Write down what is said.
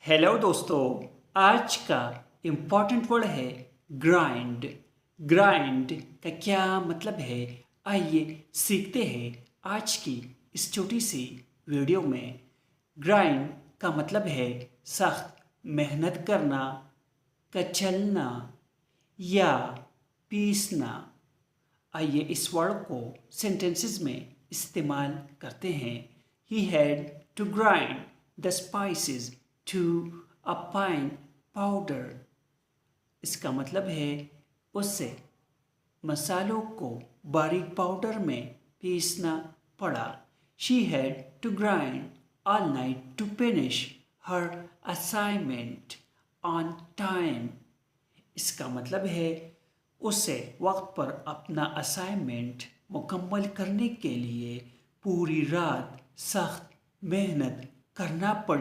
Hello दोस्तों, आज का इम्पोर्टेंट वर्ड है ग्राइंड। ग्राइंड का क्या मतलब है, आइए सीखते हैं आज की इस छोटी सी वीडियो में। ग्राइंड का मतलब है सख्त मेहनत करना, कचलना या पीसना। आइए इस वर्ड को सेंटेंसेस में इस्तेमाल करते हैं। He had to grind the spices to a fine powder. इसका मतलब है उसे मसालों को बारीक पाउडर में पीसना पड़ा। She had to grind all night to finish her assignment on time. इसका मतलब है उसे वक्त पर अपना असाइनमेंट मुकम्मल करने के लिए पूरी रात सख्त मेहनत करना पड़ी।